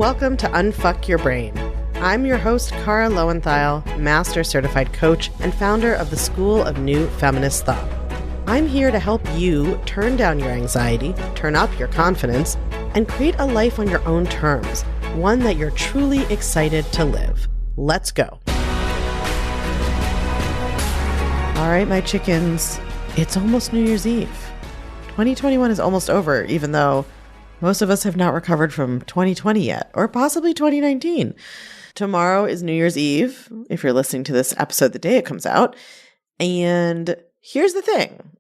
Welcome to Unfuck Your Brain. I'm your host, Cara Lowenthal, Master Certified Coach and founder of the School of New Feminist Thought. I'm here to help you turn down your anxiety, turn up your confidence, and create a life on your own terms, one that you're truly excited to live. Let's go. All right, my chickens, it's almost New Year's Eve. 2021 is almost over, even though most of us have not recovered from 2020 yet, or possibly 2019. Tomorrow is New Year's Eve, if you're listening to this episode the day it comes out. And here's the thing.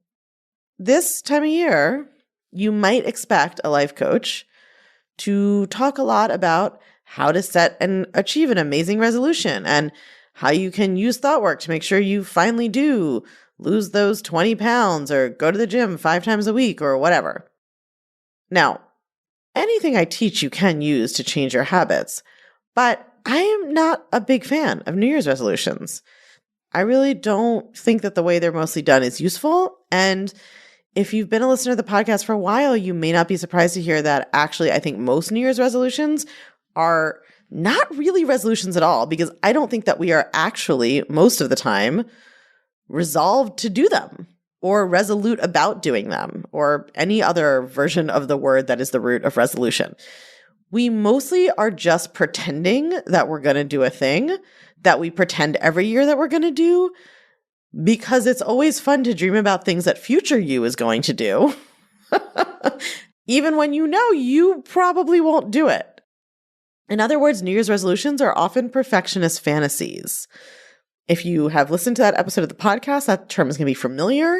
This time of year, you might expect a life coach to talk a lot about how to set and achieve an amazing resolution and how you can use thought work to make sure you finally do lose those 20 pounds or go to the gym 5 times a week or whatever. Now, anything I teach you can use to change your habits, but I am not a big fan of New Year's resolutions. I really don't think that the way they're mostly done is useful. And if you've been a listener to the podcast for a while, you may not be surprised to hear that actually I think most New Year's resolutions are not really resolutions at all, because I don't think that we are actually, most of the time, resolved to do them or resolute about doing them or any other version of the word that is the root of resolution. We mostly are just pretending that we're going to do a thing that we pretend every year that we're going to do, because it's always fun to dream about things that future you is going to do, even when you know you probably won't do it. In other words, New Year's resolutions are often perfectionist fantasies. If you have listened to that episode of the podcast, that term is going to be familiar.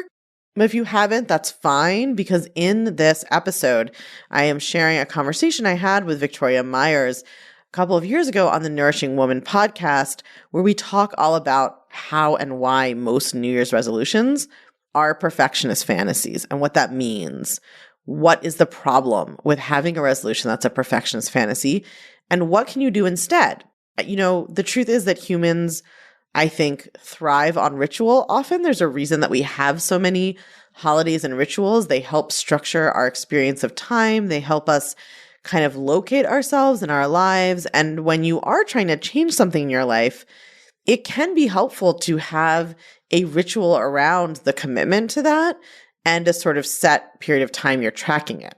But if you haven't, that's fine, because in this episode, I am sharing a conversation I had with Victoria Myers a couple of years ago on the Nourishing Women Podcast, where we talk all about how and why most New Year's resolutions are perfectionist fantasies and what that means. What is the problem with having a resolution that's a perfectionist fantasy? And what can you do instead? You know, the truth is that humans, I think, thrive on ritual. Often there's a reason that we have so many holidays and rituals. They help structure our experience of time. They help us kind of locate ourselves in our lives. And when you are trying to change something in your life, it can be helpful to have a ritual around the commitment to that and a sort of set period of time you're tracking it.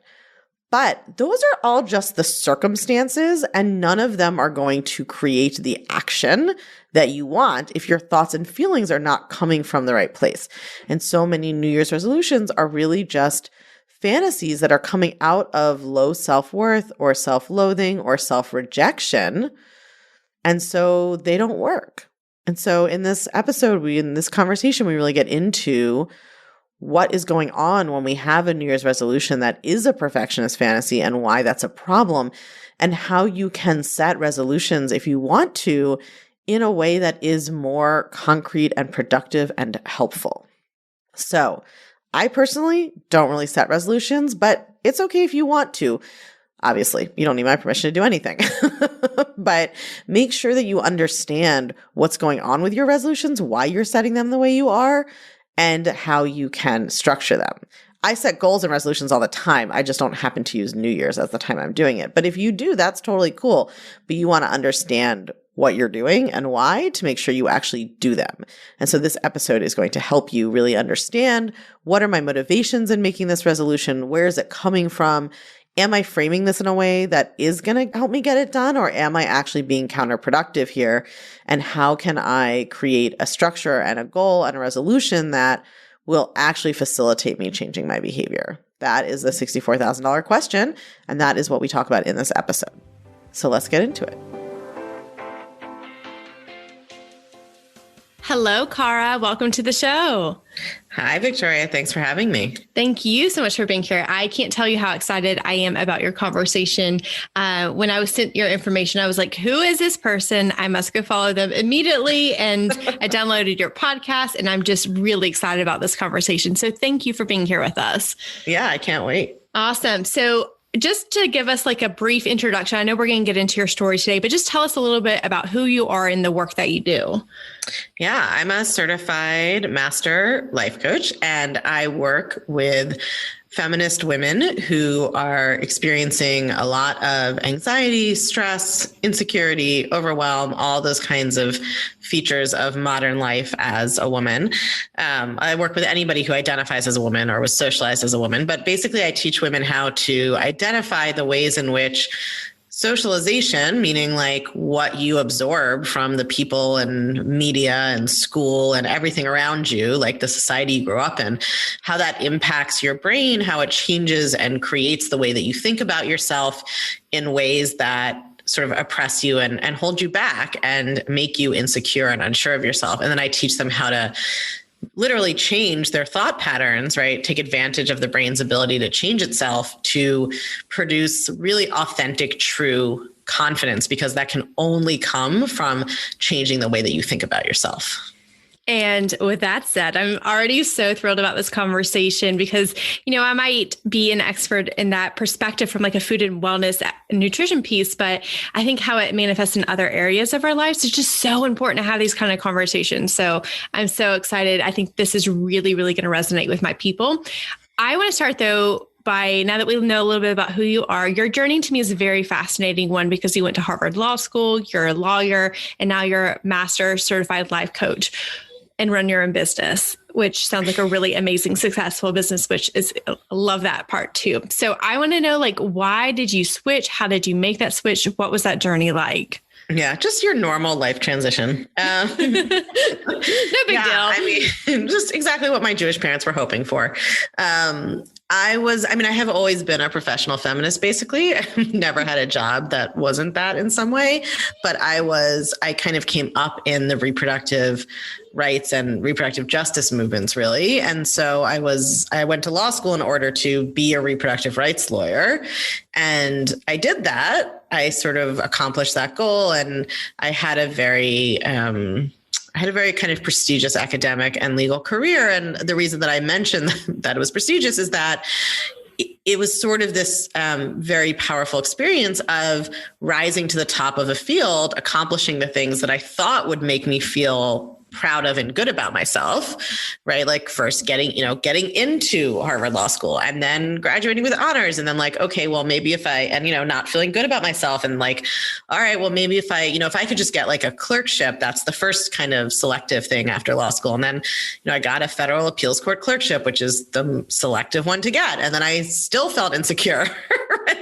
But those are all just the circumstances, and none of them are going to create the action that you want if your thoughts and feelings are not coming from the right place. And so many New Year's resolutions are really just fantasies that are coming out of low self-worth or self-loathing or self-rejection. And so they don't work. And so in this episode, in this conversation, we really get into what is going on when we have a New Year's resolution that is a perfectionist fantasy and why that's a problem, and how you can set resolutions if you want to in a way that is more concrete and productive and helpful. So I personally don't really set resolutions, but it's okay if you want to. Obviously, you don't need my permission to do anything, but make sure that you understand what's going on with your resolutions, why you're setting them the way you are, and how you can structure them. I set goals and resolutions all the time. I just don't happen to use New Year's as the time I'm doing it. But if you do, that's totally cool. But you want to understand what you're doing and why to make sure you actually do them. And so this episode is going to help you really understand, what are my motivations in making this resolution? Where is it coming from? Am I framing this in a way that is going to help me get it done, or am I actually being counterproductive here? And how can I create a structure and a goal and a resolution that will actually facilitate me changing my behavior? That is the $64,000 question, and that is what we talk about in this episode. So let's get into it. Hello, Cara. Welcome to the show. Hi, Victoria. Thanks for having me. Thank you so much for being here. I can't tell you how excited I am about your conversation. When I was sent your information, I was like, who is this person? I must go follow them immediately. And I downloaded your podcast, and I'm just really excited about this conversation. So thank you for being here with us. Yeah, I can't wait. Awesome. So just to give us like a brief introduction, I know we're going to get into your story today, but just tell us a little bit about who you are and the work that you do. Yeah, I'm a certified master life coach, and I work with feminist women who are experiencing a lot of anxiety, stress, insecurity, overwhelm, all those kinds of features of modern life as a woman. I work with anybody who identifies as a woman or was socialized as a woman, but basically I teach women how to identify the ways in which socialization, meaning like what you absorb from the people and media and school and everything around you, like the society you grew up in, how that impacts your brain, how it changes and creates the way that you think about yourself in ways that sort of oppress you and hold you back and make you insecure and unsure of yourself. And then I teach them how to literally change their thought patterns, right? Take advantage of the brain's ability to change itself to produce really authentic, true confidence, because that can only come from changing the way that you think about yourself. And with that said, I'm already so thrilled about this conversation because, I might be an expert in that perspective from like a food and wellness and nutrition piece, but I think how it manifests in other areas of our lives is just so important to have these kind of conversations. So I'm so excited. I think this is really, really going to resonate with my people. I want to start though, now that we know a little bit about who you are, your journey to me is a very fascinating one because you went to Harvard Law School, you're a lawyer, and now you're a master certified life coach and run your own business, which sounds like a really amazing, successful business, which is, I love that part too. So I want to know, like, why did you switch? How did you make that switch? What was that journey like? Yeah, just your normal life transition. No big deal. I mean, just exactly what my Jewish parents were hoping for. I have always been a professional feminist, basically. I've never had a job that wasn't that in some way, but I kind of came up in the reproductive rights and reproductive justice movements, really. And so I went to law school in order to be a reproductive rights lawyer. And I did that. I sort of accomplished that goal. And I had a very kind of prestigious academic and legal career. And the reason that I mentioned that it was prestigious is that it was sort of this very powerful experience of rising to the top of a field, accomplishing the things that I thought would make me feel proud of and good about myself, right? Like first getting into Harvard Law School and then graduating with honors. And then like, okay, well, maybe if not feeling good about myself and like, all right, well, maybe if I could just get like a clerkship, that's the first kind of selective thing after law school. And then, I got a federal appeals court clerkship, which is the selective one to get. And then I still felt insecure.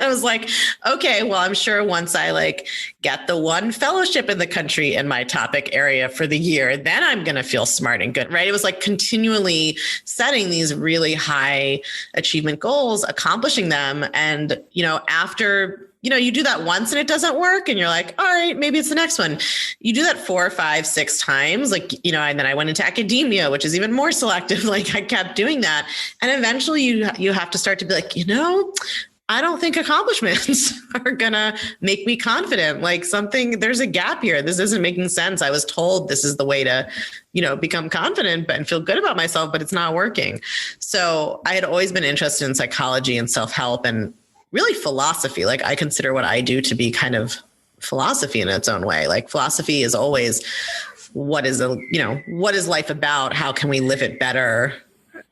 I was like, okay, well, I'm sure once I like get the one fellowship in the country in my topic area for the year, then I'm going to feel smart and good, right? It was like continually setting these really high achievement goals, accomplishing them. And, after, you do that once and it doesn't work and you're like, all right, maybe it's the next one. You do that 4, 5, 6 times, like, and then I went into academia, which is even more selective. Like I kept doing that. And eventually you have to start to be like, I don't think accomplishments are going to make me confident. Like there's a gap here. This isn't making sense. I was told this is the way to, become confident and feel good about myself, but it's not working. So I had always been interested in psychology and self-help and really philosophy. Like I consider what I do to be kind of philosophy in its own way. Like philosophy is always what is life about? How can we live it better?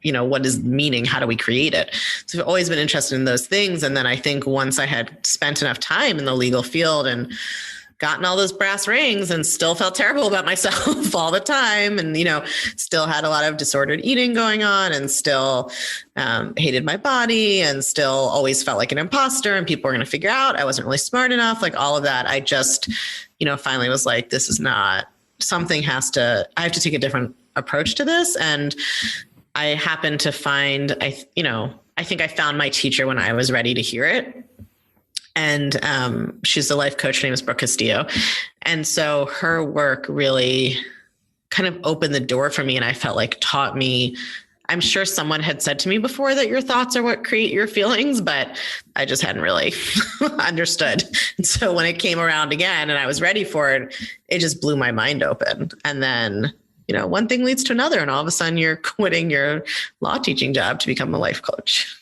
What is meaning? How do we create it? So I've always been interested in those things. And then I think once I had spent enough time in the legal field and gotten all those brass rings and still felt terrible about myself all the time and, still had a lot of disordered eating going on and still hated my body and still always felt like an imposter and people were going to figure out I wasn't really smart enough, like all of that. I just, finally was like, this is not something I have to take a different approach to this. And I happened to find, I think I found my teacher when I was ready to hear it. And she's a life coach. Her name is Brooke Castillo. And so her work really kind of opened the door for me. And I felt like taught me, I'm sure someone had said to me before that your thoughts are what create your feelings, but I just hadn't really understood. And so when it came around again and I was ready for it, it just blew my mind open. And then one thing leads to another, and all of a sudden you're quitting your law teaching job to become a life coach.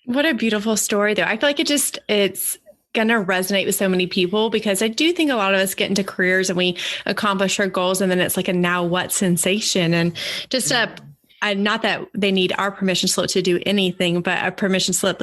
What a beautiful story, though. I feel like it's going to resonate with so many people because I do think a lot of us get into careers and we accomplish our goals and then it's like a now what sensation. And just not that they need our permission slip to do anything, but a permission slip,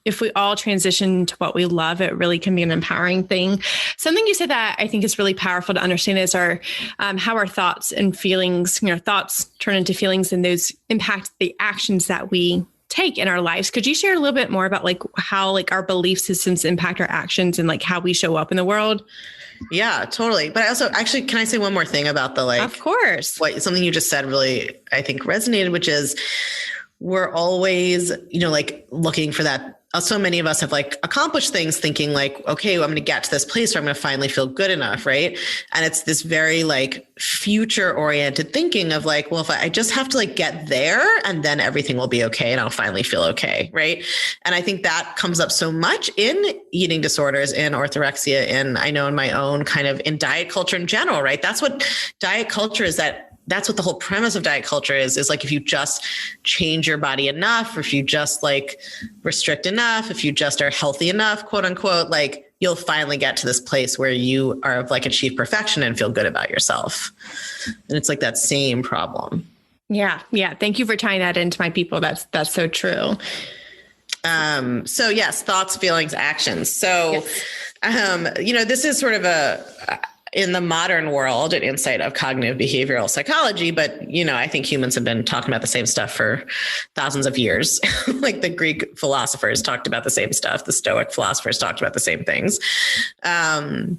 if we all transition to what we love, it really can be an empowering thing. Something you said that I think is really powerful to understand is how our thoughts and feelings, thoughts turn into feelings, and those impact the actions that we take in our lives. Could you share a little bit more about how our belief systems impact our actions and how we show up in the world? Yeah, totally. But I also actually, can I say one more thing about of course, something you just said really, I think resonated, which is we're always, looking for that. So many of us have accomplished things thinking okay, well, I'm going to get to this place where I'm going to finally feel good enough. Right. And it's this very future oriented thinking of well, if I just have to get there and then everything will be okay and I'll finally feel okay. Right. And I think that comes up so much in eating disorders, in orthorexia, and I know in my own kind of in diet culture in general. Right. That's what diet culture is. That's what the whole premise of diet culture is if you just change your body enough, or if you just restrict enough, if you just are healthy enough, quote unquote, you'll finally get to this place where you are achieve perfection and feel good about yourself. And it's that same problem. Yeah. Yeah. Thank you for tying that into my people. That's so true. So yes, thoughts, feelings, actions. So, yes. This is sort of in the modern world, an insight of cognitive behavioral psychology. But, I think humans have been talking about the same stuff for thousands of years. The Greek philosophers talked about the same stuff. The Stoic philosophers talked about the same things. And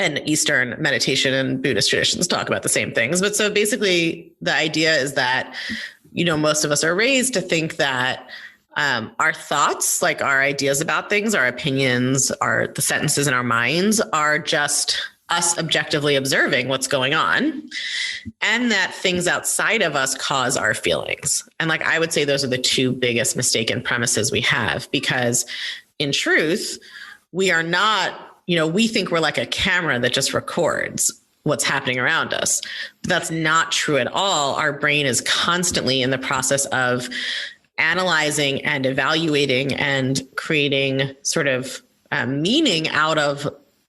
Eastern meditation and Buddhist traditions talk about the same things. But so basically the idea is that, most of us are raised to think that our thoughts, our ideas about things, our opinions, the sentences in our minds are just us objectively observing what's going on, and that things outside of us cause our feelings. And I would say those are the two biggest mistaken premises we have, because in truth, we are not, we think we're like a camera that just records what's happening around us. But that's not true at all. Our brain is constantly in the process of analyzing and evaluating and creating sort of meaning out of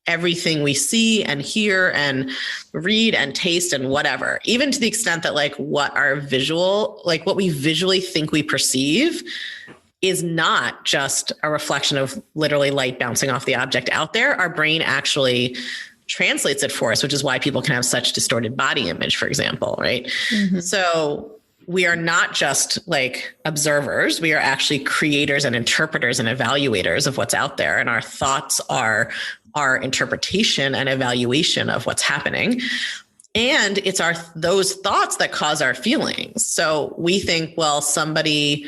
everything we see and hear and read and taste and whatever, even to the extent that what we visually think we perceive is not just a reflection of literally light bouncing off the object out there. Our brain actually translates it for us, which is why people can have such distorted body image, for example, right? Mm-hmm. So we are not just observers. We are actually creators and interpreters and evaluators of what's out there. And our thoughts are our interpretation and evaluation of what's happening. And it's those thoughts that cause our feelings. So we think, well, somebody,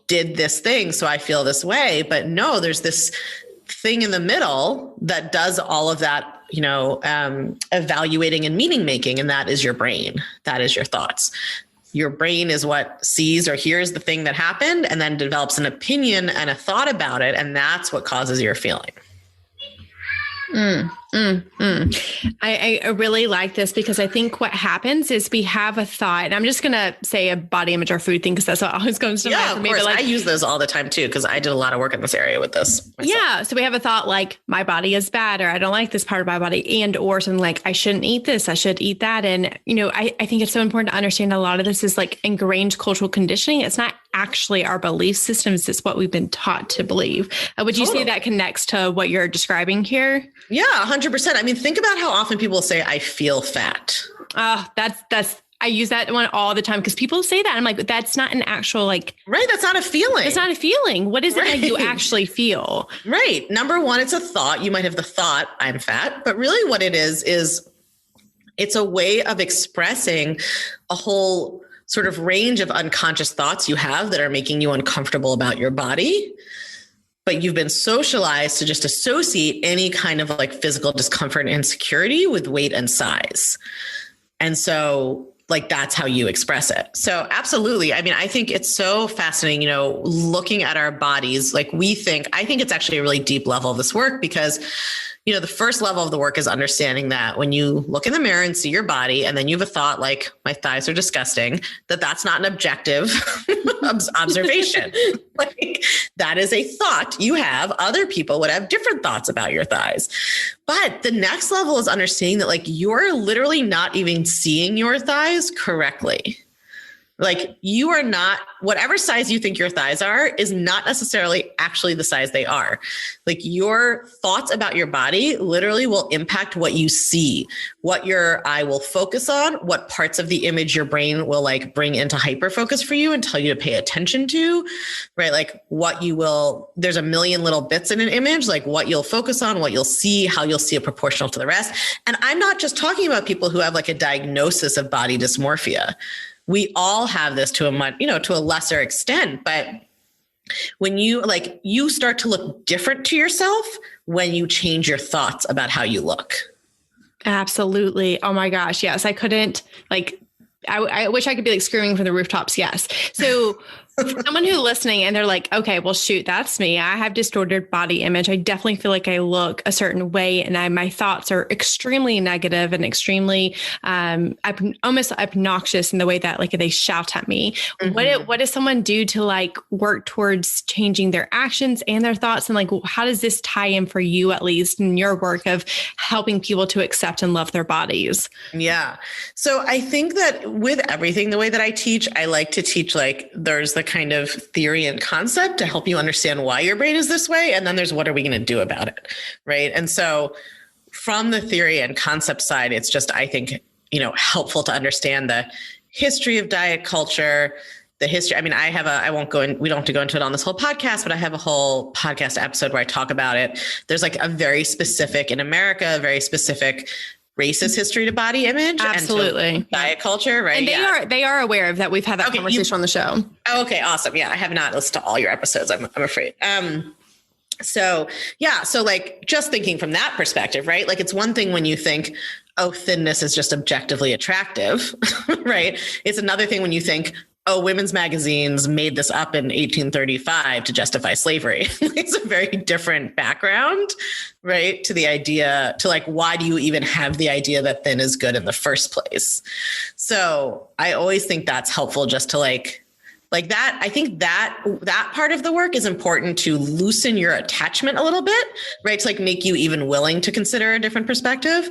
did this thing, so I feel this way. But no, there's this thing in the middle that does all of that, evaluating and meaning making. And that is your brain. That is your thoughts. Your brain is what sees or hears the thing that happened and then develops an opinion and a thought about it. And that's what causes your feeling. I really like this, because I think what happens is we have a thought, and I'm just going to say a body image or food thing, because that's what always comes to mind for me. But I use those all the time too, because I did a lot of work in this area with this myself. Yeah. So we have a thought my body is bad, or I don't like this part of my body, and or something I shouldn't eat this, I should eat that. And, I think it's so important to understand a lot of this is ingrained cultural conditioning. It's not actually our belief systems. It's what we've been taught to believe. Would you say that connects to what you're describing here? Yeah, 100%. I mean, think about how often people say, I feel fat. I use that one all the time, because people say that. I'm like, that's not an actual right. That's not a feeling. It's not a feeling. What is it that you actually feel? Right. Number one, it's a thought. You might have the thought, I'm fat, but really what it is it's a way of expressing a whole sort of range of unconscious thoughts you have that are making you uncomfortable about your body. But you've been socialized to just associate any kind of physical discomfort and insecurity with weight and size. And so that's how you express it. So absolutely. I mean, I think it's so fascinating, looking at our bodies. I think it's actually a really deep level of this work, because the first level of the work is understanding that when you look in the mirror and see your body, and then you have a thought my thighs are disgusting, that's not an objective observation. That is a thought you have. Other people would have different thoughts about your thighs. But the next level is understanding that you're literally not even seeing your thighs correctly. Like you are not, whatever size you think your thighs are is not necessarily actually the size they are. Like your thoughts about your body literally will impact what you see, what your eye will focus on, what parts of the image your brain will like bring into hyperfocus for you and tell you to pay attention to, right? Like what you will, there's a million little bits in an image, like what you'll focus on, what you'll see, how you'll see it proportional to the rest. And I'm not just talking about people who have like a diagnosis of body dysmorphia. We all have this to a lesser extent, but when you start to look different to yourself when you change your thoughts about how you look. Absolutely. Oh my gosh. Yes. I couldn't I wish I could be like screaming from the rooftops. Yes. So for someone who's listening and they're like, okay, well, shoot, that's me. I have distorted body image. I definitely feel like I look a certain way and my thoughts are extremely negative and extremely almost obnoxious in the way that like they shout at me. Mm-hmm. What does someone do to like work towards changing their actions and their thoughts? And like, how does this tie in for you, at least in your work of helping people to accept and love their bodies? Yeah. So I think that with everything, the way that I teach, I like to teach like there's the kind of theory and concept to help you understand why your brain is this way. And then there's what are we going to do about it? Right. And so from the theory and concept side, it's just, I think, helpful to understand the history of diet culture, the history. I mean, we don't have to go into it on this whole podcast, but I have a whole podcast episode where I talk about it. There's like a very specific in America, a very specific racist history to body image. Absolutely. And to diet culture, right? And they are aware of that. We've had that conversation on the show. Oh, okay. Awesome. Yeah. I have not listened to all your episodes. I'm afraid. So like just thinking from that perspective, right? Like it's one thing when you think, oh, thinness is just objectively attractive, right? It's another thing when you think, oh, women's magazines made this up in 1835 to justify slavery. It's a very different background, right? To the idea, to like, why do you even have the idea that thin is good in the first place? So I always think that's helpful just to like that. I think that part of the work is important to loosen your attachment a little bit, right? To like make you even willing to consider a different perspective.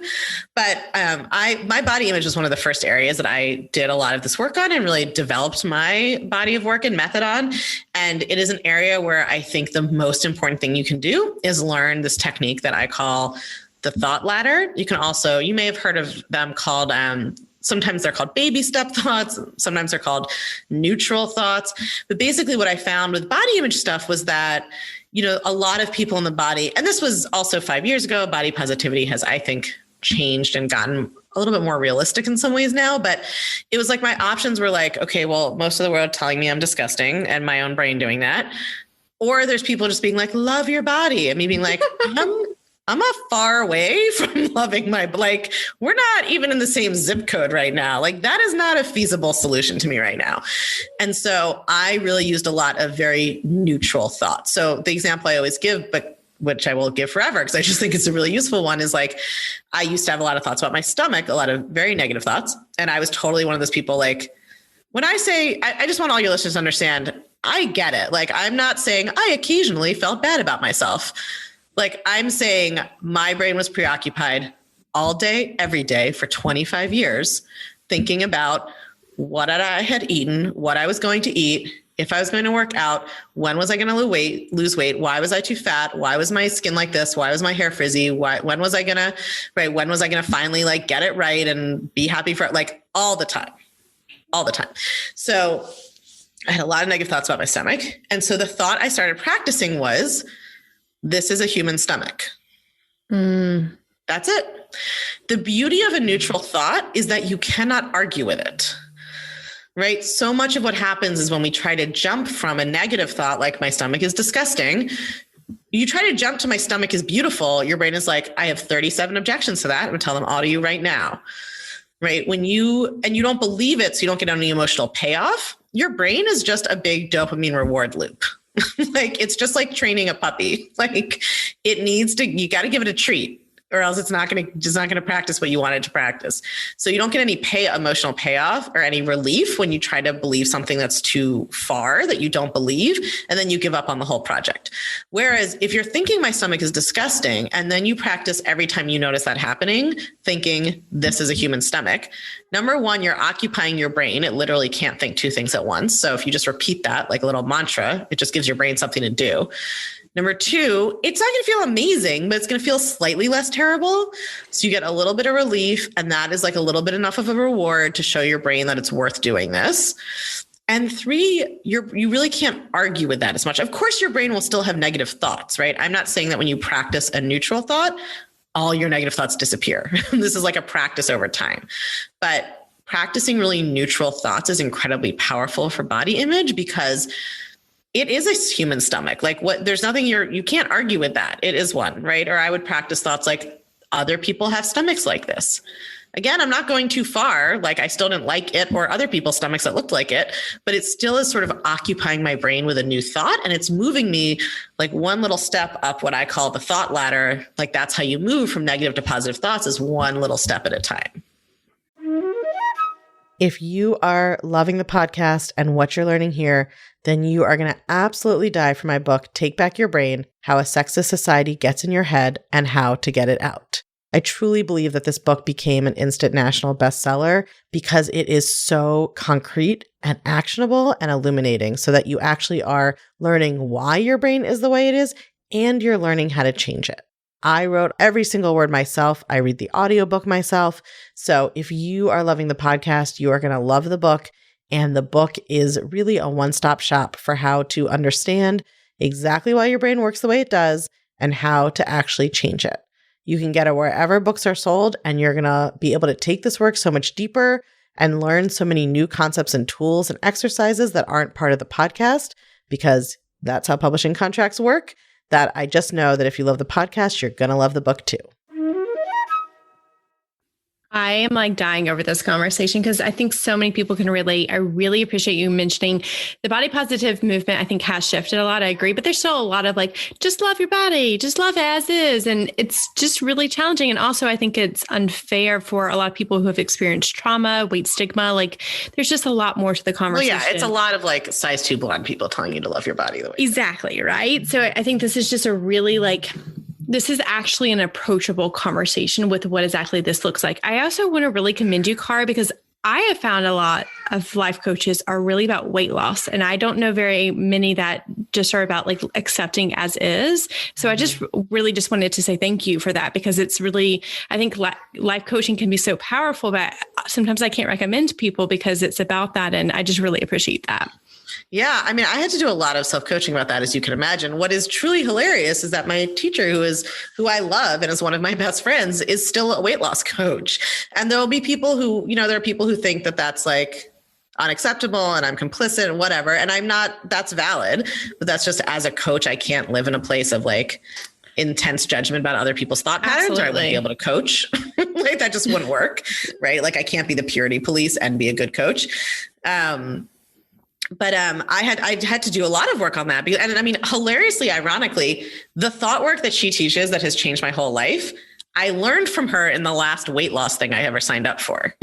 But my body image was one of the first areas that I did a lot of this work on and really developed my body of work and method on. And it is an area where I think the most important thing you can do is learn this technique that I call the thought ladder. You may have heard of them called, sometimes they're called baby step thoughts. Sometimes they're called neutral thoughts. But basically what I found with body image stuff was that, a lot of people in the body, and this was also 5 years ago, body positivity has, I think, changed and gotten a little bit more realistic in some ways now. But it was like my options were like, okay, well, most of the world telling me I'm disgusting and my own brain doing that. Or there's people just being like, love your body. And me being like, I'm a far away from loving we're not even in the same zip code right now. Like that is not a feasible solution to me right now. And so I really used a lot of very neutral thoughts. So the example I always give, but which I will give forever because I just think it's a really useful one, is like, I used to have a lot of thoughts about my stomach, a lot of very negative thoughts. And I was totally one of those people, like when I say, I just want all your listeners to understand, I get it. Like, I'm not saying I occasionally felt bad about myself. Like I'm saying my brain was preoccupied all day, every day for 25 years, thinking about what I had eaten, what I was going to eat, if I was going to work out, when was I going to lose weight? Why was I too fat? Why was my skin like this? Why was my hair frizzy? When was I going to finally like get it right and be happy for it? Like all the time. So I had a lot of negative thoughts about my stomach. And so the thought I started practicing was, this is a human stomach. That's it. The beauty of a neutral thought is that you cannot argue with it, right? So much of what happens is when we try to jump from a negative thought, like my stomach is disgusting, you try to jump to my stomach is beautiful. Your brain is like, I have 37 objections to that. I'm going to tell them all to you right now, right? And you don't believe it, so you don't get any emotional payoff. Your brain is just a big dopamine reward loop. Like, it's just like training a puppy. Like you got to give it a treat. or else it's just not going to practice what you wanted to practice. So you don't get any emotional payoff or any relief when you try to believe something that's too far that you don't believe, and then you give up on the whole project. Whereas if you're thinking my stomach is disgusting, and then you practice every time you notice that happening, thinking this is a human stomach, number one, you're occupying your brain. It literally can't think two things at once. So if you just repeat that like a little mantra, it just gives your brain something to do. Number two, it's not going to feel amazing, but it's going to feel slightly less terrible. So you get a little bit of relief, and that is like a little bit enough of a reward to show your brain that it's worth doing this. And three, you really can't argue with that as much. Of course, your brain will still have negative thoughts, right? I'm not saying that when you practice a neutral thought, all your negative thoughts disappear. This is like a practice over time. But practicing really neutral thoughts is incredibly powerful for body image, because it is a human stomach. Like there's nothing you can't argue with that. It is one, right? Or I would practice thoughts like other people have stomachs like this. Again, I'm not going too far. Like I still didn't like it or other people's stomachs that looked like it, but it still is sort of occupying my brain with a new thought. And it's moving me like one little step up what I call the thought ladder. Like that's how you move from negative to positive thoughts, is one little step at a time. If you are loving the podcast and what you're learning here, then you are going to absolutely die for my book, Take Back Your Brain: How a Sexist Society Gets in Your Head and How to Get It Out. I truly believe that this book became an instant national bestseller because it is so concrete and actionable and illuminating, so that you actually are learning why your brain is the way it is, and you're learning how to change it. I wrote every single word myself. I read the audiobook myself. So if you are loving the podcast, you are going to love the book. And the book is really a one-stop shop for how to understand exactly why your brain works the way it does and how to actually change it. You can get it wherever books are sold, and you're going to be able to take this work so much deeper and learn so many new concepts and tools and exercises that aren't part of the podcast, because that's how publishing contracts work. That I just know that if you love the podcast, you're going to love the book too. I am like dying over this conversation because I think so many people can relate. I really appreciate you mentioning the body positive movement. I think has shifted a lot. I agree, but there's still a lot of like, just love your body, just love it as is. And it's just really challenging. And also I think it's unfair for a lot of people who have experienced trauma, weight stigma. Like there's just a lot more to the conversation. Well, yeah, it's a lot of like size 2 blonde people telling you to love your body the way. Exactly. Right. So I think this is just a really this is actually an approachable conversation with what exactly this looks like. I also want to really commend you, Cara, because I have found a lot of life coaches are really about weight loss. And I don't know very many that just are about like accepting as is. So I just really just wanted to say thank you for that, because it's really, I think life coaching can be so powerful, but sometimes I can't recommend people because it's about that. And I just really appreciate that. Yeah. I mean, I had to do a lot of self-coaching about that, as you can imagine. What is truly hilarious is that my teacher, who I love and is one of my best friends, is still a weight loss coach. And there'll be people who, there are people who think that that's like unacceptable and I'm complicit and whatever. And I'm not, that's valid, but that's just, as a coach, I can't live in a place of like intense judgment about other people's thought patterns. Absolutely. Or I wouldn't be able to coach. Like that just wouldn't work. Right. Like I can't be the purity police and be a good coach. But I had to do a lot of work on that. And I mean, hilariously, ironically, the thought work that she teaches that has changed my whole life, I learned from her in the last weight loss thing I ever signed up for.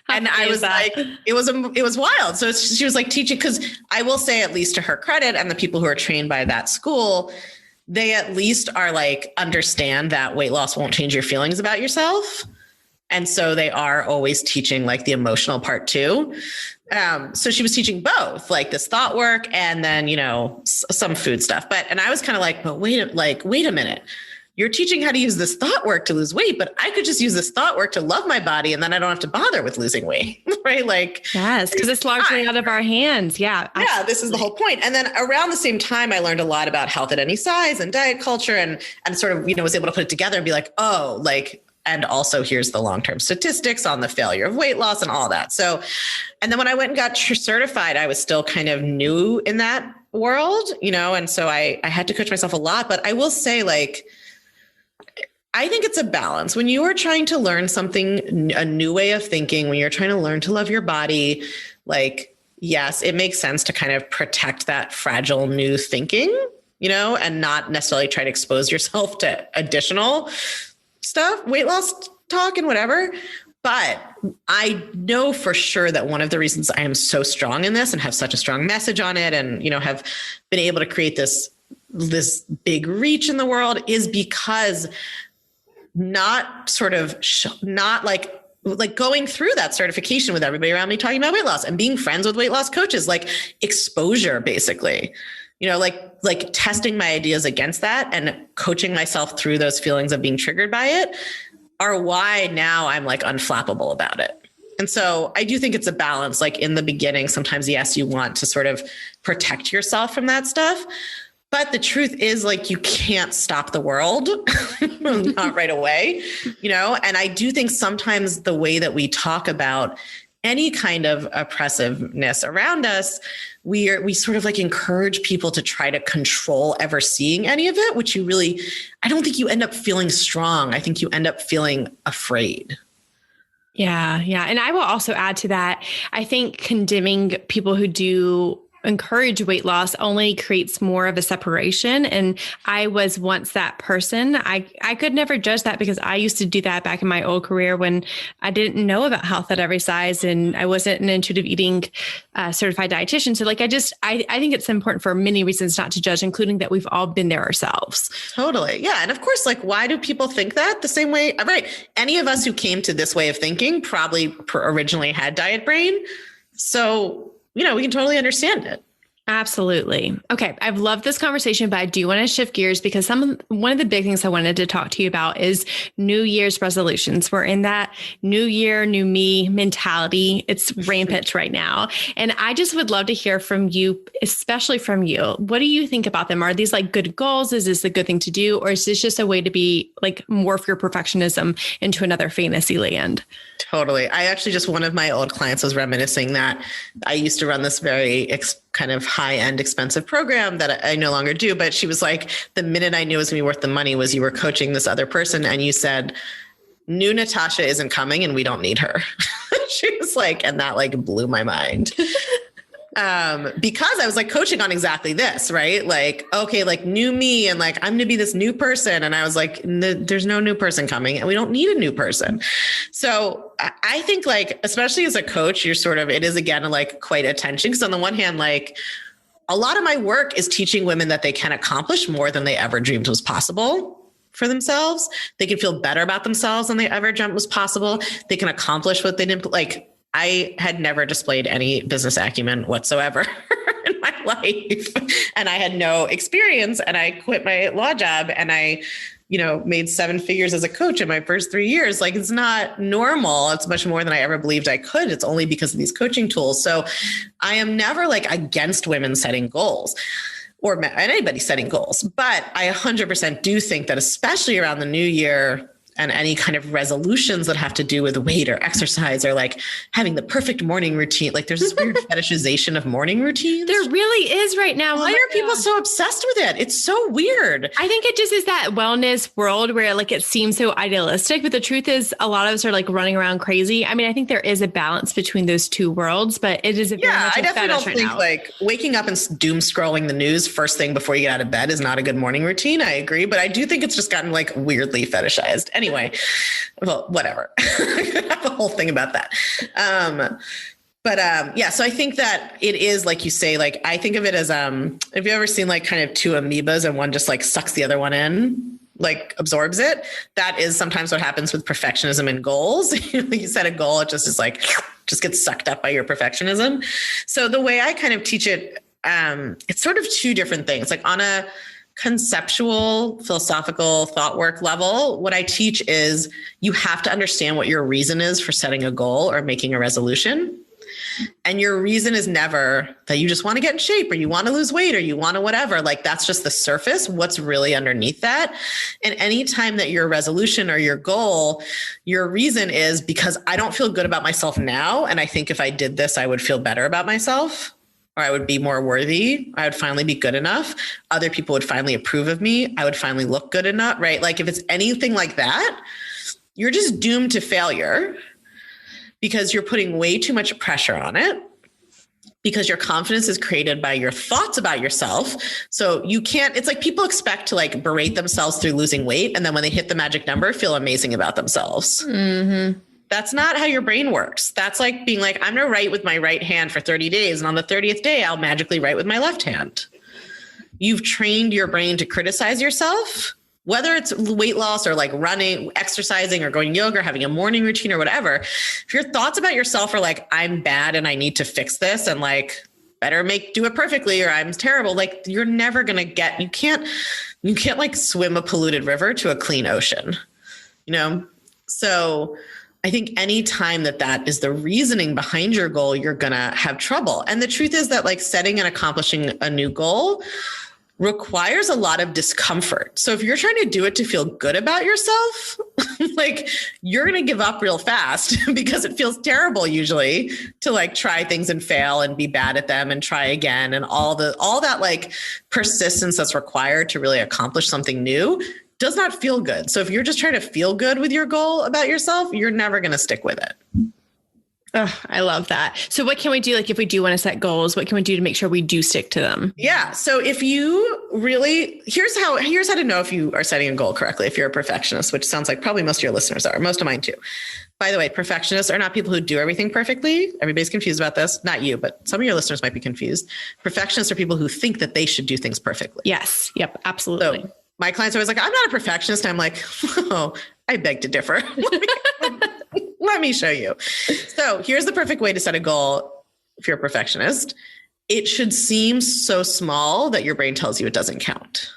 And I was like, it was wild. So she was like teaching, because I will say, at least to her credit, and the people who are trained by that school, they at least are like, understand that weight loss won't change your feelings about yourself. And so they are always teaching like the emotional part too. So she was teaching both, like this thought work and then, some food stuff. And I was kind of like, but wait a minute. You're teaching how to use this thought work to lose weight, but I could just use this thought work to love my body. And then I don't have to bother with losing weight. Right. Like, yes, because it's largely out of our hands. Yeah. Absolutely. Yeah. This is the whole point. And then around the same time, I learned a lot about health at any size and diet culture and sort of, was able to put it together and be like, oh, like, and also here's the long-term statistics on the failure of weight loss and all that. So, and then when I went and got certified, I was still kind of new in that world, and so I had to coach myself a lot. But I will say, like, I think it's a balance. When you are trying to learn something, a new way of thinking, when you're trying to learn to love your body, like, yes, it makes sense to kind of protect that fragile new thinking. and not necessarily try to expose yourself to additional stuff, weight loss talk and whatever. But I know for sure that one of the reasons I am so strong in this and have such a strong message on it and, have been able to create this big reach in the world is because not going through that certification with everybody around me talking about weight loss and being friends with weight loss coaches, like exposure, basically, like testing my ideas against that and coaching myself through those feelings of being triggered by it are why now I'm like unflappable about it. And so I do think it's a balance. Like in the beginning, sometimes, yes, you want to sort of protect yourself from that stuff. But the truth is, like, you can't stop the world, not right away, and I do think sometimes the way that we talk about any kind of oppressiveness around us, we sort of like encourage people to try to control ever seeing any of it, which I don't think you end up feeling strong. I think you end up feeling afraid. Yeah. Yeah. And I will also add to that. I think condemning people who do encourage weight loss only creates more of a separation. And I was once that person. I could never judge that because I used to do that back in my old career when I didn't know about health at every size and I wasn't an intuitive eating certified dietitian. So like, I think it's important for many reasons not to judge, including that we've all been there ourselves. Totally. Yeah. And of course, like, why do people think that the same way? Right. Any of us who came to this way of thinking probably originally had diet brain. So we can totally understand it. Absolutely. Okay. I've loved this conversation, but I do want to shift gears because one of the big things I wanted to talk to you about is New Year's resolutions. We're in that new year, new me mentality. It's rampant right now. And I just would love to hear from you, especially from you. What do you think about them? Are these like good goals? Is this a good thing to do? Or is this just a way to be like morph your perfectionism into another fantasy land? Totally. I actually one of my old clients was reminiscing that I used to run this very kind of high-end expensive program that I no longer do. But she was like, the minute I knew it was going to be worth the money was you were coaching this other person and you said, new Natasha isn't coming and we don't need her. She was like, and that like blew my mind. Because I was like coaching on exactly this, right? Like, okay, like new me and like, I'm going to be this new person. And I was like, there's no new person coming and we don't need a new person. So I think like, especially as a coach, it is again, like quite a tension. Because on the one hand, like a lot of my work is teaching women that they can accomplish more than they ever dreamed was possible for themselves. They can feel better about themselves than they ever dreamt was possible. They can accomplish what they didn't like. I had never displayed any business acumen whatsoever in my life. And I had no experience and I quit my law job and I, made 7 figures as a coach in my first 3 years. Like it's not normal. It's much more than I ever believed I could. It's only because of these coaching tools. So I am never like against women setting goals or anybody setting goals, but I 100% do think that especially around the new year, and any kind of resolutions that have to do with weight or exercise or like having the perfect morning routine. Like there's this weird fetishization of morning routines. There really is right now. Why are people so obsessed with it? It's so weird. I think it just is that wellness world where like it seems so idealistic, but the truth is a lot of us are like running around crazy. I mean, I think there is a balance between those two worlds, but it is a very much I definitely don't right think now. Like waking up and doom scrolling the news first thing before you get out of bed is not a good morning routine. I agree, but I do think it's just gotten like weirdly fetishized. Anyway, well, whatever. I could have a whole thing about that. So I think that it is like you say, like, I think of it as, have you ever seen like kind of two amoebas and one just like sucks the other one in, like absorbs it? That is sometimes what happens with perfectionism and goals. You set a goal, it just is like, just gets sucked up by your perfectionism. So the way I kind of teach it, it's sort of two different things. Like on a conceptual, philosophical thought work level, what I teach is you have to understand what your reason is for setting a goal or making a resolution. And your reason is never that you just want to get in shape or you want to lose weight or you want to whatever. Like that's just the surface. What's really underneath that? And anytime that your resolution or your goal, your reason is because I don't feel good about myself now. And I think if I did this, I would feel better about myself. Or I would be more worthy. I would finally be good enough. Other people would finally approve of me. I would finally look good enough, right? Like if it's anything like that, you're just doomed to failure because you're putting way too much pressure on it. because your confidence is created by your thoughts about yourself. So you can't, it's like people expect to like berate themselves through losing weight. And then when they hit the magic number, feel amazing about themselves. Mm-hmm. That's not how your brain works. That's like being like, I'm going to write with my right hand for 30 days. And on the 30th day, I'll magically write with my left hand. You've trained your brain to criticize yourself, whether it's weight loss or like running, exercising or going yoga or having a morning routine or whatever. If your thoughts about yourself are like, I'm bad and I need to fix this and like better do it perfectly or I'm terrible, like you're never going to get, you can't like swim a polluted river to a clean ocean, you know? So I think any time that is the reasoning behind your goal, you're going to have trouble. And the truth is that like setting and accomplishing a new goal requires a lot of discomfort. So if you're trying to do it to feel good about yourself, like you're going to give up real fast because it feels terrible usually to like try things and fail and be bad at them and try again. And all that like persistence that's required to really accomplish something new does not feel good. So if you're just trying to feel good with your goal about yourself, you're never going to stick with it. Oh, I love that. So what can we do? Like if we do want to set goals, what can we do to make sure we do stick to them? Yeah. So if you really, here's how to know if you are setting a goal correctly. If you're a perfectionist, which sounds like probably most of your listeners are, most of mine too. By the way, perfectionists are not people who do everything perfectly. Everybody's confused about this. Not you, but some of your listeners might be confused. Perfectionists are people who think that they should do things perfectly. Yes. Yep. Absolutely. So my clients are always like, I'm not a perfectionist. I'm like, oh, I beg to differ. Let me show you. So here's the perfect way to set a goal. If you're a perfectionist, it should seem so small that your brain tells you it doesn't count.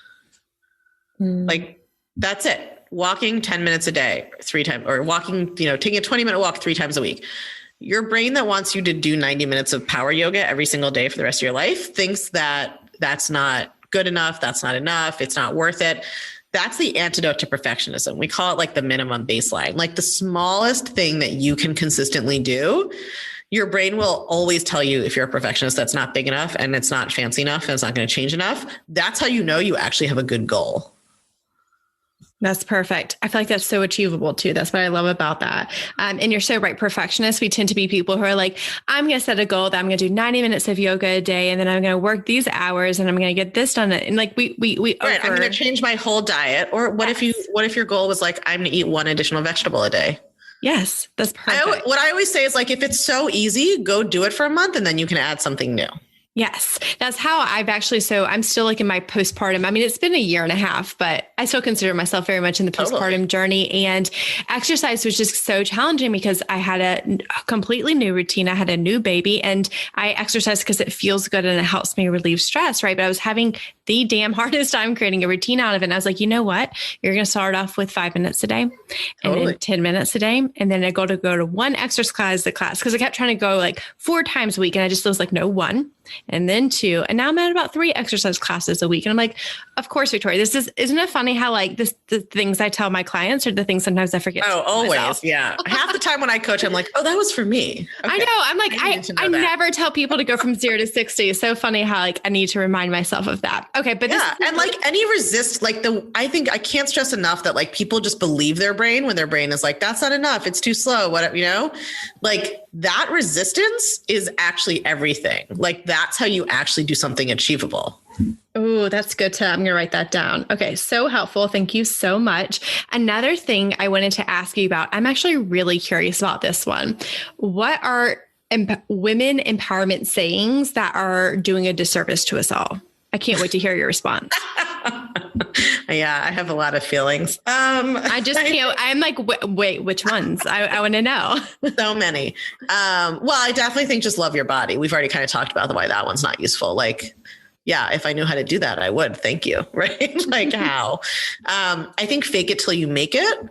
Like that's it. Walking 10 minutes a day, 3 times, or walking, taking a 20-minute walk 3 times a week. Your brain that wants you to do 90 minutes of power yoga every single day for the rest of your life thinks that that's not good enough. That's not enough. It's not worth it. That's the antidote to perfectionism. We call it like the minimum baseline, like the smallest thing that you can consistently do. Your brain will always tell you if you're a perfectionist, that's not big enough and it's not fancy enough and it's not going to change enough. That's how you know you actually have a good goal. That's perfect. I feel like that's so achievable too. That's what I love about that. And you're so right. Perfectionists, we tend to be people who are like, I'm going to set a goal that I'm going to do 90 minutes of yoga a day. And then I'm going to work these hours and I'm going to get this done. And like we right. I'm going to change my whole diet. Or what if your goal was like, I'm going to eat 1 additional vegetable a day? Yes, that's perfect. What I always say is like, if it's so easy, go do it for a month and then you can add something new. Yes, that's how so I'm still like in my postpartum. I mean, it's been a year and a half, but I still consider myself very much in the postpartum journey, and exercise was just so challenging because I had a completely new routine. I had a new baby and I exercise because it feels good and it helps me relieve stress. Right. But I was having the damn hardest time creating a routine out of it. And I was like, you know what? You're going to start off with 5 minutes a day and then 10 minutes a day. And then I go to one exercise class because I kept trying to go like 4 times a week. And I just was like, no, 1. And then 2, and now I'm at about 3 exercise classes a week. And I'm like, of course, Victoria, isn't it funny how like the things I tell my clients are the things sometimes I forget. Oh, always. Myself. Yeah. Half the time when I coach, I'm like, oh, that was for me. Okay. I know. I'm like, I never tell people to go from 0 to 60. It's so funny how like I need to remind myself of that. Okay. But and like any I think I can't stress enough that like people just believe their brain when their brain is like, that's not enough. It's too slow. Whatever, like that resistance is actually everything. Like that's how you actually do something achievable. Oh, that's good. I'm going to write that down. Okay. So helpful. Thank you so much. Another thing I wanted to ask you about, I'm actually really curious about this one. What are women empowerment sayings that are doing a disservice to us all? I can't wait to hear your response. Yeah, I have a lot of feelings. I just can't. I'm like, wait, which ones? I want to know. So many. Well, I definitely think just love your body. We've already kind of talked about why that one's not useful. Like, yeah, if I knew how to do that, I would. Thank you. Right? Like how? I think fake it till you make it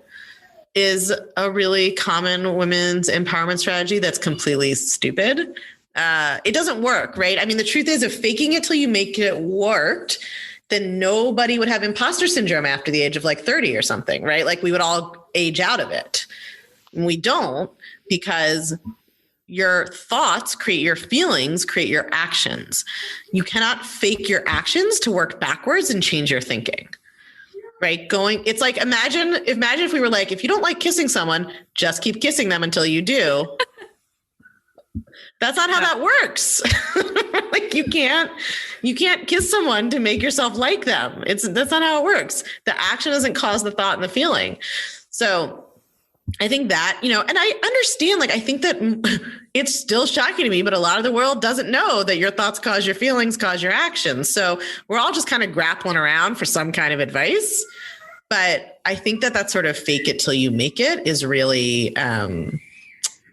is a really common women's empowerment strategy that's completely stupid. It doesn't work, right? I mean, the truth is if faking it till you make it worked, then nobody would have imposter syndrome after the age of like 30 or something, right? Like we would all age out of it. And we don't, because your thoughts create your feelings, create your actions. You cannot fake your actions to work backwards and change your thinking. Right? It's like, imagine if we were like, if you don't like kissing someone, just keep kissing them until you do. That's not how that works. Like you can't kiss someone to make yourself like them. That's not how it works. The action doesn't cause the thought and the feeling. So I think that, and I understand, like, I think that it's still shocking to me, but a lot of the world doesn't know that your thoughts cause your feelings, cause your actions. So we're all just kind of grappling around for some kind of advice. But I think that sort of fake it till you make it is really,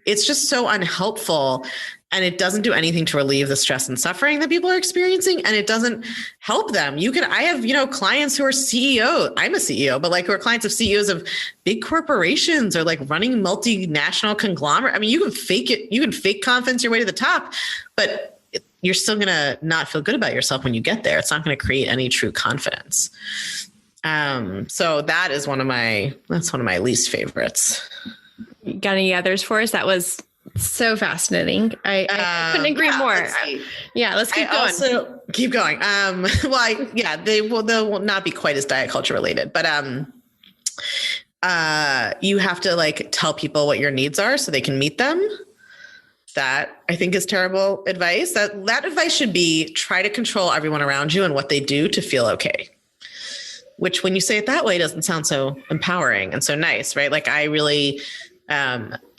it's just so unhelpful. And it doesn't do anything to relieve the stress and suffering that people are experiencing. And it doesn't help them. I have, clients who are CEO. I'm a CEO, but like who are clients of CEOs of big corporations or like running multinational conglomerate. I mean, you can fake it. You can fake confidence your way to the top, but you're still going to not feel good about yourself when you get there. It's not going to create any true confidence. So that's one of my least favorites. You got any others for us? That was so fascinating. I couldn't agree more. Let's keep going. Keep going. They will not be quite as diet culture related, but you have to like tell people what your needs are so they can meet them. That I think is terrible advice. That advice should be try to control everyone around you and what they do to feel okay. Which when you say it that way doesn't sound so empowering and so nice, right? Like I really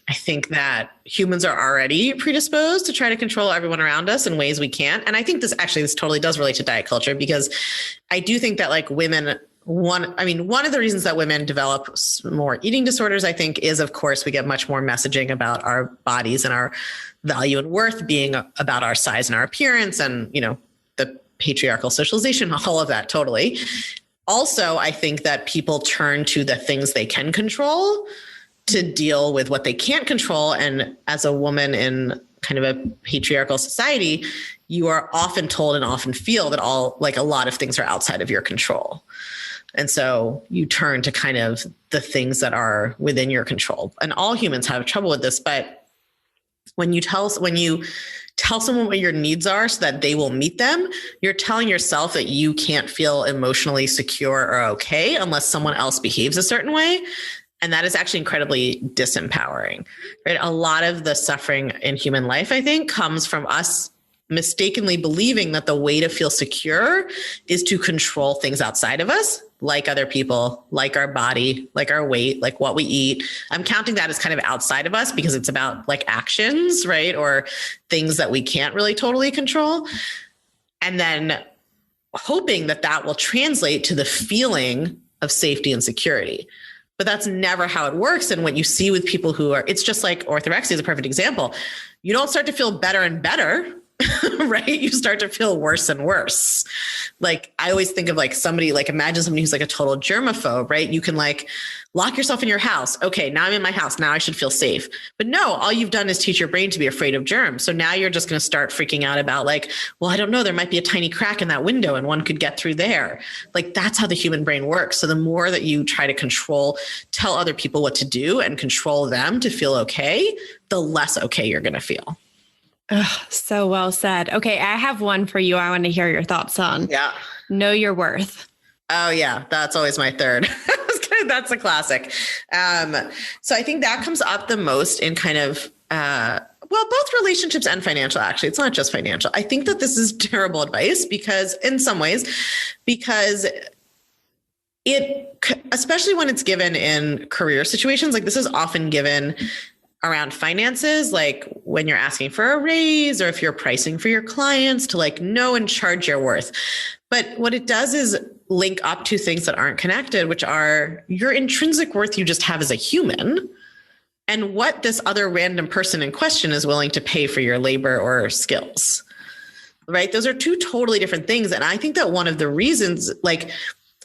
I think that humans are already predisposed to try to control everyone around us in ways we can't. And I think this totally does relate to diet culture, because I do think that like women, one of the reasons that women develop more eating disorders, I think, is, of course, we get much more messaging about our bodies and our value and worth being about our size and our appearance and, the patriarchal socialization, all of that. Totally. Also, I think that people turn to the things they can control to deal with what they can't control. And as a woman in kind of a patriarchal society, you are often told and often feel that a lot of things are outside of your control. And so you turn to kind of the things that are within your control. And all humans have trouble with this, but when you tell someone what your needs are so that they will meet them, you're telling yourself that you can't feel emotionally secure or okay unless someone else behaves a certain way. And that is actually incredibly disempowering, right? A lot of the suffering in human life, I think, comes from us mistakenly believing that the way to feel secure is to control things outside of us, like other people, like our body, like our weight, like what we eat. I'm counting that as kind of outside of us because it's about like actions, right? Or things that we can't really totally control. And then hoping that will translate to the feeling of safety and security. But that's never how it works. And what you see with people it's just like orthorexia is a perfect example. You don't start to feel better and better, right? You start to feel worse and worse. Like I always think of like somebody, like imagine somebody who's like a total germaphobe, right? You can like lock yourself in your house. Okay, now I'm in my house. Now I should feel safe. But no, all you've done is teach your brain to be afraid of germs. So now you're just going to start freaking out about like, well, I don't know, there might be a tiny crack in that window and one could get through there. Like that's how the human brain works. So the more that you try to tell other people what to do and control them to feel okay, the less okay you're going to feel. So well said. Okay, I have one for you I want to hear your thoughts on. Yeah. Know your worth. Oh, yeah. That's always my third. That's a classic. So I think that comes up the most in kind of, both relationships and financial, actually. It's not just financial. I think that this is terrible advice because especially when it's given in career situations, like this is often given around finances, like when you're asking for a raise or if you're pricing for your clients to like know and charge your worth. But what it does is link up to things that aren't connected, which are your intrinsic worth you just have as a human and what this other random person in question is willing to pay for your labor or skills, right? Those are two totally different things. And I think that one of the reasons, like,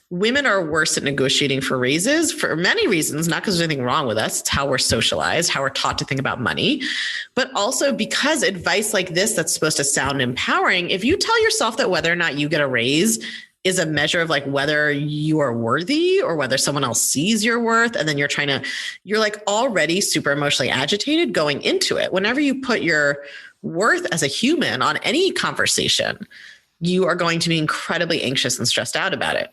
women are worse at negotiating for raises for many reasons, not because there's anything wrong with us. It's how we're socialized, how we're taught to think about money, but also because advice like this that's supposed to sound empowering, if you tell yourself that whether or not you get a raise is a measure of like whether you are worthy or whether someone else sees your worth, and then you're like already super emotionally agitated going into it. Whenever you put your worth as a human on any conversation, you are going to be incredibly anxious and stressed out about it.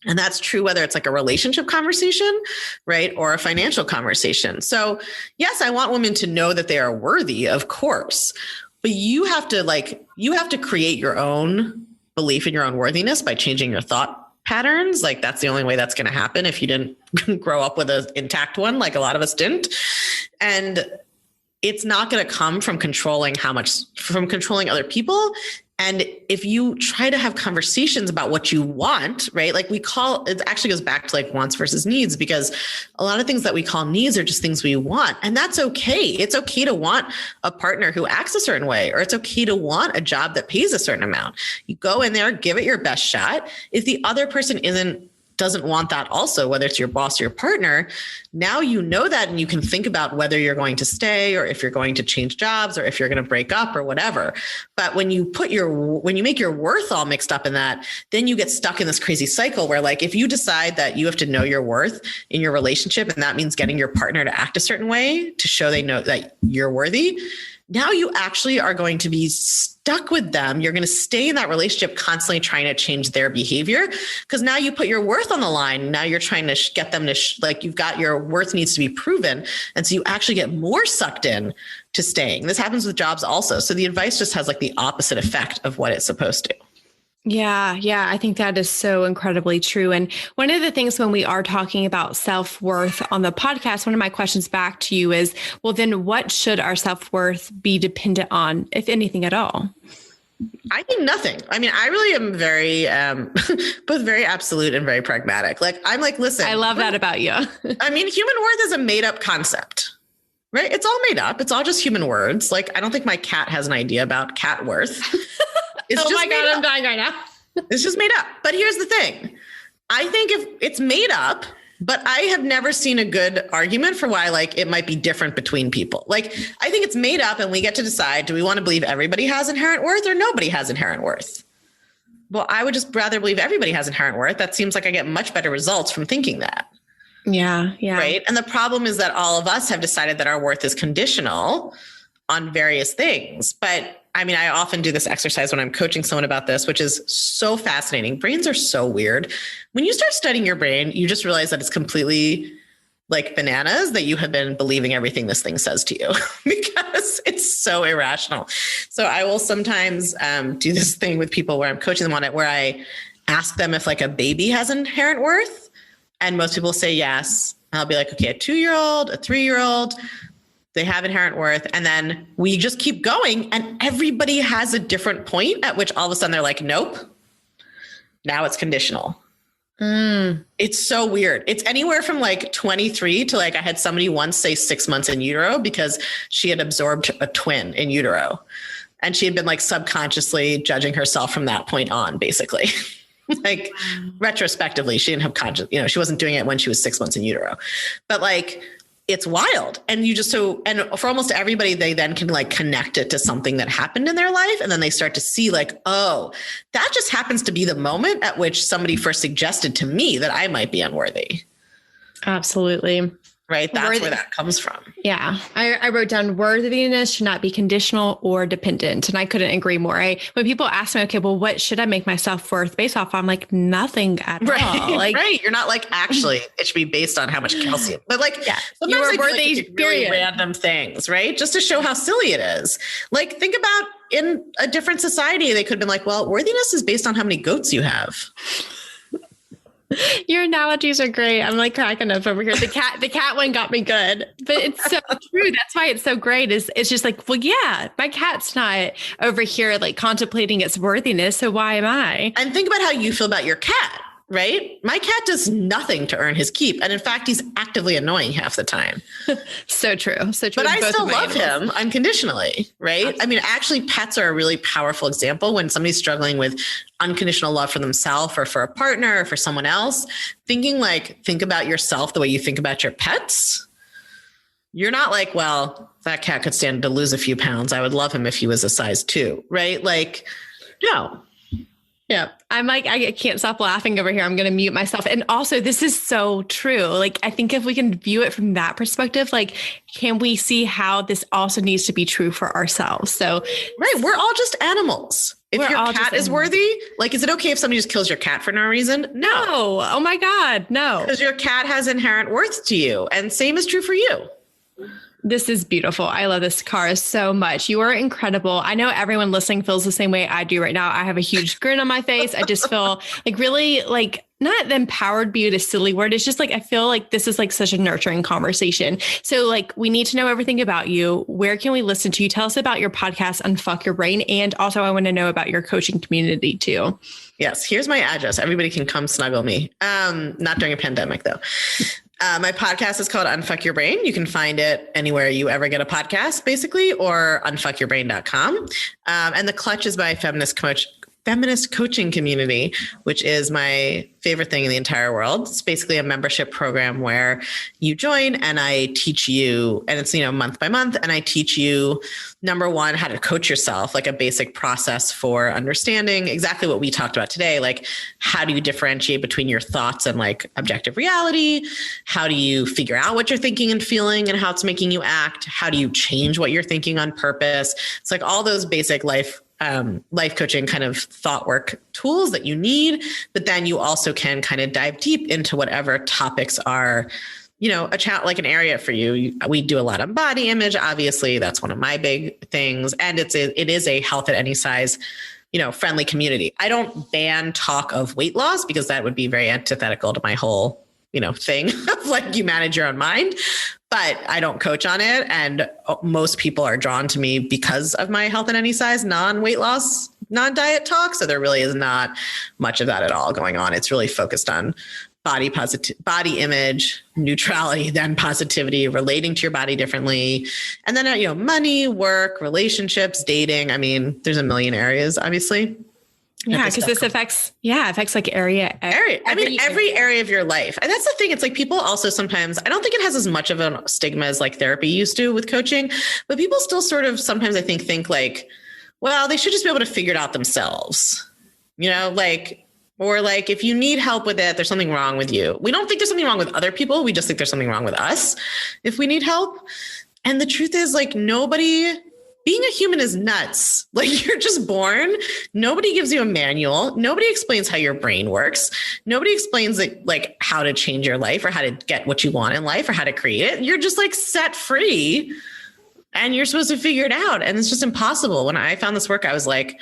And that's true whether it's like a relationship conversation, right? Or a financial conversation. So yes, I want women to know that they are worthy, of course, but you have to create your own belief in your own worthiness by changing your thought patterns. Like that's the only way that's going to happen if you didn't grow up with an intact one, like a lot of us didn't. And it's not going to come from controlling other people. And if you try to have conversations about what you want, right? Like it actually goes back to like wants versus needs, because a lot of things that we call needs are just things we want. And that's okay. It's okay to want a partner who acts a certain way, or it's okay to want a job that pays a certain amount. You go in there, give it your best shot. If the other person doesn't want that also, whether it's your boss or your partner, now you know that, and you can think about whether you're going to stay or if you're going to change jobs or if you're going to break up or whatever. But when you make your worth all mixed up in that, then you get stuck in this crazy cycle where like, if you decide that you have to know your worth in your relationship, and that means getting your partner to act a certain way to show they know that you're worthy, now you actually are going to be stuck with them. You're going to stay in that relationship constantly trying to change their behavior, because now you put your worth on the line. Now you're trying to get them to you've got your worth needs to be proven. And so you actually get more sucked in to staying. This happens with jobs also. So the advice just has like the opposite effect of what it's supposed to. Yeah. I think that is so incredibly true. And one of the things when we are talking about self-worth on the podcast, one of my questions back to you is, well, then what should our self-worth be dependent on, if anything at all? I think nothing. I mean, I really am very, both very absolute and very pragmatic. Like, I'm like, listen. I love that about you. I mean, human worth is a made up concept, right? It's all made up. It's all just human words. Like, I don't think my cat has an idea about cat worth. It's oh just my God, I'm dying right now. It's just made up. But here's the thing. I think if it's made up, but I have never seen a good argument for why like it might be different between people. Like, I think it's made up and we get to decide, do we want to believe everybody has inherent worth or nobody has inherent worth? Well, I would just rather believe everybody has inherent worth. That seems like I get much better results from thinking that. Yeah. Right. And the problem is that all of us have decided that our worth is conditional on various things. But I mean, I often do this exercise when I'm coaching someone about this, which is so fascinating. Brains are so weird. When you start studying your brain, you just realize that it's completely like bananas, that you have been believing everything this thing says to you because it's so irrational. So I will sometimes do this thing with people where I'm coaching them on it, where I ask them if like a baby has inherent worth. And most people say yes. I'll be like, okay, a 2-year-old, a 3-year-old, they have inherent worth. And then we just keep going and everybody has a different point at which all of a sudden they're like, nope, now it's conditional. It's so weird. It's anywhere from like 23 to like, I had somebody once say 6 months in utero because she had absorbed a twin in utero. And she had been like subconsciously judging herself from that point on, basically. Like retrospectively, she didn't have conscious, she wasn't doing it when she was 6 months in utero, but like, it's wild. And and for almost everybody, they then can like connect it to something that happened in their life. And then they start to see like, oh, that just happens to be the moment at which somebody first suggested to me that I might be unworthy. Absolutely. Right. That's where that comes from. Yeah. I wrote down worthiness should not be conditional or dependent. And I couldn't agree more. When people ask me, okay, well, what should I make my self-worth based off? I'm like, nothing at all. Like, right. You're not like, actually, it should be based on how much calcium. But like, you are worthy, like really random things, right? Just to show how silly it is. Like, think about in a different society, they could have been like, well, worthiness is based on how many goats you have. Your analogies are great. I'm like cracking up over here. The cat one got me good, but it's so true. That's why it's so great. It's just like, well, yeah, my cat's not over here like contemplating its worthiness. So why am I? And think about how you feel about your cat, right? My cat does nothing to earn his keep. And in fact, he's actively annoying half the time. So true. So true. But I still love him unconditionally, right? Absolutely. I mean, actually, pets are a really powerful example when somebody's struggling with unconditional love for themselves or for a partner or for someone else. Think about yourself the way you think about your pets. You're not like, well, that cat could stand to lose a few pounds. I would love him if he was a size 2, right? Like, no. Yeah. I'm like, I can't stop laughing over here. I'm going to mute myself. And also, this is so true. Like, I think if we can view it from that perspective, like, can we see how this also needs to be true for ourselves? So, right. We're all just animals. If We're your all cat just is worthy, like, is it okay if somebody just kills your cat for no reason? No. Oh my God. No. Because your cat has inherent worth to you. And same is true for you. This is beautiful. I love this, Cara, so much. You are incredible. I know everyone listening feels the same way I do right now. I have a huge grin on my face. I just feel like really like not empowered be a silly word. It's just like, I feel like this is like such a nurturing conversation. So like, we need to know everything about you. Where can we listen to you? Tell us about your podcast, Unfuck Your Brain. And also I want to know about your coaching community too. Yes. Here's my address. Everybody can come snuggle me. Not during a pandemic though. My podcast is called Unfuck Your Brain. You can find it anywhere you ever get a podcast, basically, or unfuckyourbrain.com. And the Clutch is my feminist coaching community, which is my favorite thing in the entire world. It's basically a membership program where you join and I teach you, and it's, month by month. And I teach you, number one, how to coach yourself, like a basic process for understanding exactly what we talked about today. Like, how do you differentiate between your thoughts and like objective reality? How do you figure out what you're thinking and feeling and how it's making you act? How do you change what you're thinking on purpose? It's like all those basic life coaching kind of thought work tools that you need, but then you also can kind of dive deep into whatever topics are, like an area for you. We do a lot on body image. Obviously, that's one of my big things. And it is a health at any size, friendly community. I don't ban talk of weight loss because that would be very antithetical to my whole, thing of like you manage your own mind, but I don't coach on it. And most people are drawn to me because of my health at any size, non-weight loss, non-diet talk. So there really is not much of that at all going on. It's really focused on body image, neutrality, then positivity, relating to your body differently. And then, money, work, relationships, dating. I mean, there's a million areas, obviously. Yeah, because this affects like area. Every area of your life. And that's the thing. It's like people also sometimes, I don't think it has as much of a stigma as like therapy used to with coaching, but people still sort of sometimes I think like, well, they should just be able to figure it out themselves, or like if you need help with it, there's something wrong with you. We don't think there's something wrong with other people. We just think there's something wrong with us if we need help. And the truth is like being a human is nuts. Like you're just born. Nobody gives you a manual. Nobody explains how your brain works. Nobody explains like how to change your life or how to get what you want in life or how to create it. You're just like set free and you're supposed to figure it out. And it's just impossible. When I found this work, I was like,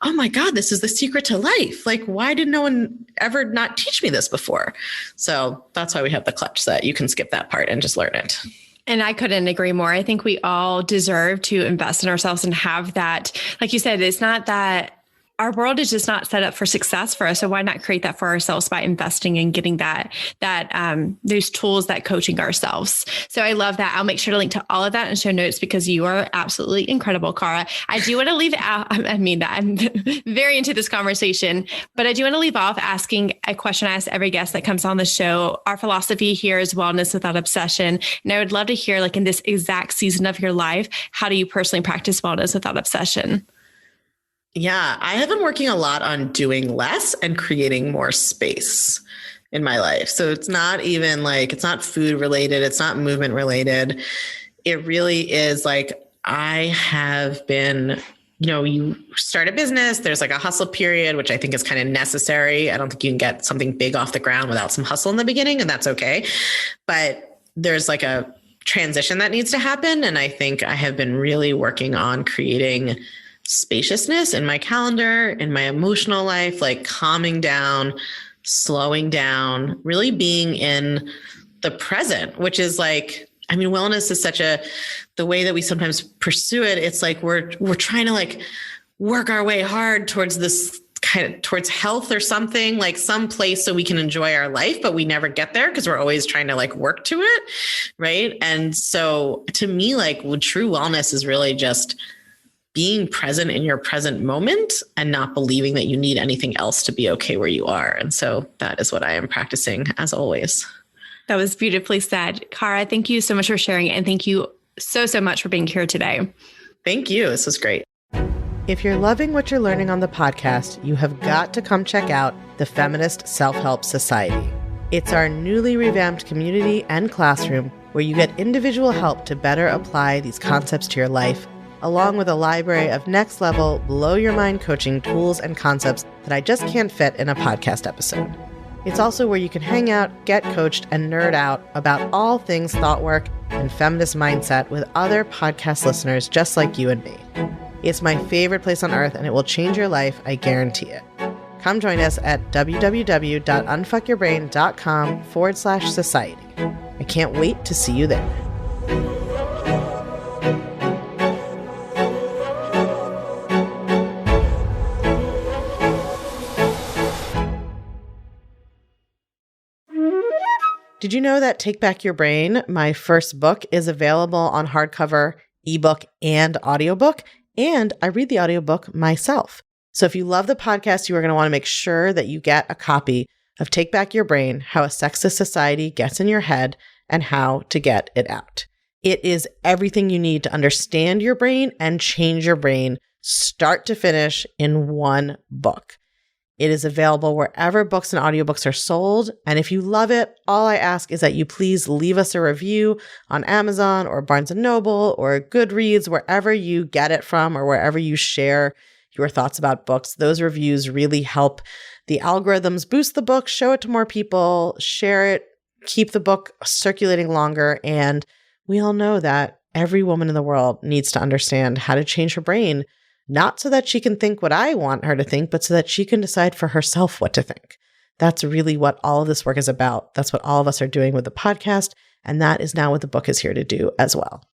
oh my God, this is the secret to life. Like, why did no one ever not teach me this before? So that's why we have the Clutch, so that you can skip that part and just learn it. And I couldn't agree more. I think we all deserve to invest in ourselves and have that. Like you said, it's not that our world is just not set up for success for us. So why not create that for ourselves by investing and getting those tools, that coaching ourselves. So I love that. I'll make sure to link to all of that in show notes because you are absolutely incredible, Cara. I do want to leave out, I mean that I'm very into this conversation, but I do want to leave off asking a question I ask every guest that comes on the show. Our philosophy here is wellness without obsession. And I would love to hear, like in this exact season of your life, how do you personally practice wellness without obsession? Yeah, I have been working a lot on doing less and creating more space in my life. So it's not even like, it's not food related. It's not movement related. It really is like, I have been, you start a business, there's like a hustle period, which I think is kind of necessary. I don't think you can get something big off the ground without some hustle in the beginning, and that's okay. But there's like a transition that needs to happen. And I think I have been really working on creating spaciousness in my calendar, in my emotional life, like calming down, slowing down, really being in the present, which is like, I mean, wellness is the way that we sometimes pursue it. It's like, we're trying to like work our way hard towards this towards health or something, like some place so we can enjoy our life, but we never get there because we're always trying to like work to it. Right. And so to me, like true wellness is really just being present in your present moment and not believing that you need anything else to be okay where you are. And so that is what I am practicing as always. That was beautifully said. Cara, thank you so much for sharing. And thank you so much for being here today. Thank you. This was great. If you're loving what you're learning on the podcast, you have got to come check out the Feminist Self-Help Society. It's our newly revamped community and classroom where you get individual help to better apply these concepts to your life along with a library of next-level, blow-your-mind coaching tools and concepts that I just can't fit in a podcast episode. It's also where you can hang out, get coached, and nerd out about all things thought work and feminist mindset with other podcast listeners just like you and me. It's my favorite place on earth, and it will change your life, I guarantee it. Come join us at www.unfuckyourbrain.com/society. I can't wait to see you there. Did you know that Take Back Your Brain, my first book, is available on hardcover, ebook, and audiobook? And I read the audiobook myself. So if you love the podcast, you are going to want to make sure that you get a copy of Take Back Your Brain, How a Sexist Society Gets in Your Head and How to Get It Out. It is everything you need to understand your brain and change your brain, start to finish, in one book. It is available wherever books and audiobooks are sold. And if you love it, all I ask is that you please leave us a review on Amazon or Barnes & Noble or Goodreads, wherever you get it from or wherever you share your thoughts about books. Those reviews really help the algorithms boost the book, show it to more people, share it, keep the book circulating longer. And we all know that every woman in the world needs to understand how to change her brain, not so that she can think what I want her to think, but so that she can decide for herself what to think. That's really what all of this work is about. That's what all of us are doing with the podcast. And that is now what the book is here to do as well.